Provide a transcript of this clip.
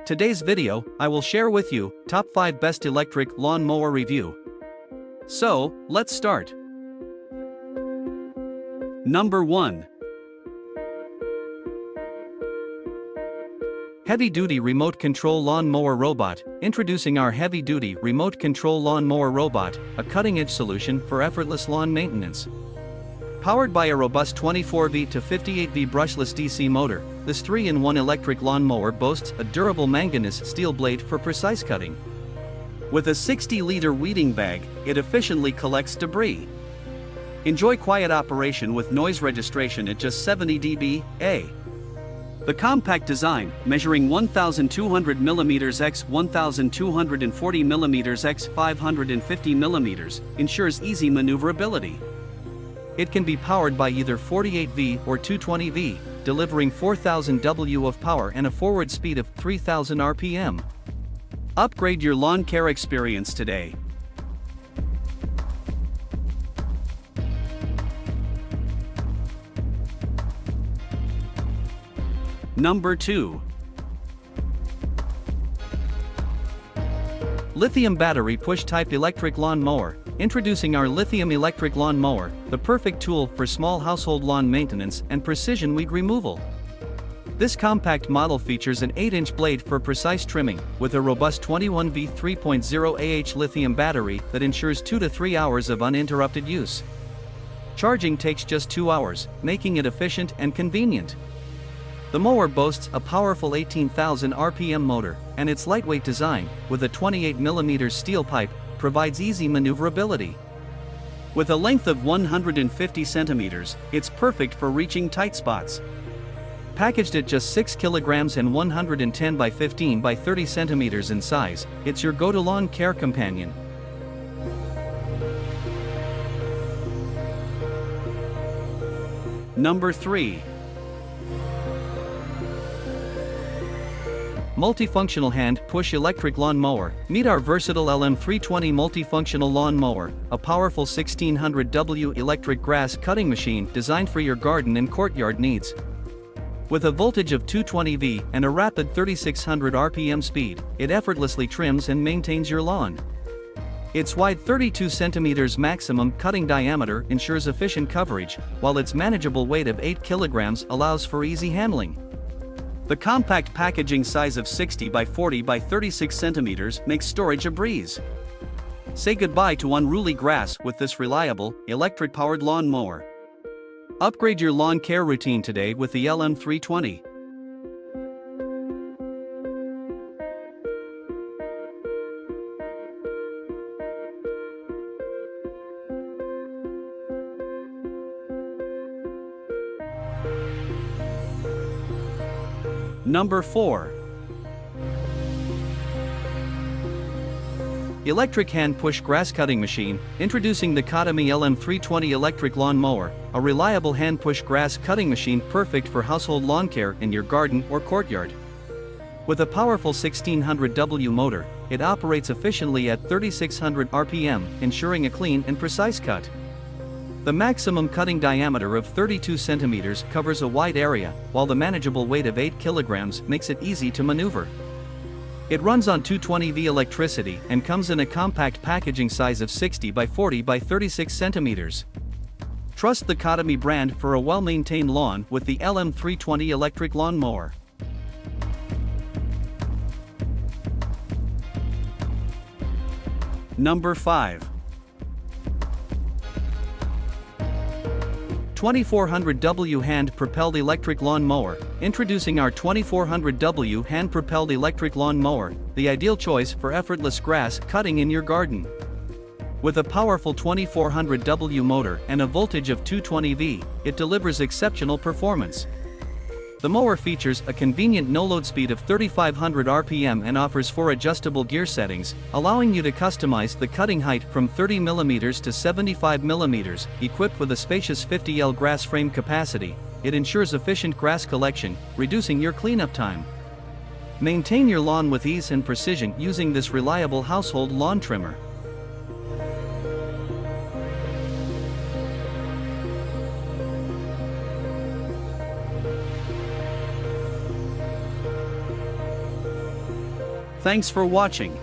Today's video, I will share with you top 5 best electric lawn mower review. So, let's start. Number 1. Heavy-duty remote control lawn mower robot. Introducing our heavy-duty remote control lawn mower robot, a cutting-edge solution for effortless lawn maintenance. Powered by a robust 24V to 58V brushless DC motor, this 3-in-1 electric lawn mower boasts a durable manganese steel blade for precise cutting. With a 60-liter weeding bag, it efficiently collects debris. Enjoy quiet operation with noise registration at just 70 dBA. The compact design, measuring 1,200mm x 1,240mm x 550mm, ensures easy maneuverability. It can be powered by either 48V or 220V, delivering 4,000 W of power and a forward speed of 3,000 RPM. Upgrade your lawn care experience today. Number 2. Lithium battery push-type electric lawn mower. Introducing our Lithium electric lawn mower, the perfect tool for small household lawn maintenance and precision weed removal. This compact model features an 8-inch blade for precise trimming, with a robust 21V 3.0 Ah lithium battery that ensures 2 to 3 hours of uninterrupted use. Charging takes just 2 hours, making it efficient and convenient. The mower boasts a powerful 18,000 RPM motor, and its lightweight design, with a 28mm steel pipe, provides easy maneuverability. With a length of 150 centimeters, it's perfect for reaching tight spots. Packaged at just 6 kilograms and 110 by 15 by 30 centimeters in size, it's your go-to lawn care companion. Number 3. Multifunctional hand-push electric lawn mower. Meet our versatile LM320 multifunctional lawn mower, a powerful 1600W electric grass cutting machine designed for your garden and courtyard needs. With a voltage of 220V and a rapid 3600 RPM speed, it effortlessly trims and maintains your lawn. Its wide 32 cm maximum cutting diameter ensures efficient coverage, while its manageable weight of 8 kilograms allows for easy handling. The compact packaging size of 60 by 40 by 36 centimeters makes storage a breeze. Say goodbye to unruly grass with this reliable, electric-powered lawn mower. Upgrade your lawn care routine today with the LM320. Number 4. Electric hand-push grass cutting machine. Introducing the Courtyard LM320 electric lawn mower, a reliable hand-push grass cutting machine perfect for household lawn care in your garden or courtyard. With a powerful 1600W motor, it operates efficiently at 3600 RPM, ensuring a clean and precise cut. The maximum cutting diameter of 32 centimeters covers a wide area, while the manageable weight of 8 kilograms makes it easy to maneuver. It runs on 220V electricity and comes in a compact packaging size of 60 by 40 by 36 centimeters. Trust the Courtyard brand for a well-maintained lawn with the LM320 electric lawn mower. Number 5. 2400W hand-propelled electric lawn mower. Introducing our 2400W hand-propelled electric lawn mower, the ideal choice for effortless grass cutting in your garden. With a powerful 2400W motor and a voltage of 220V, it delivers exceptional performance. The mower features a convenient no-load speed of 3500 RPM and offers 4 adjustable gear settings, allowing you to customize the cutting height from 30mm to 75mm. Equipped with a spacious 50L grass frame capacity, it ensures efficient grass collection, reducing your cleanup time. Maintain your lawn with ease and precision using this reliable household lawn trimmer. Thanks for watching.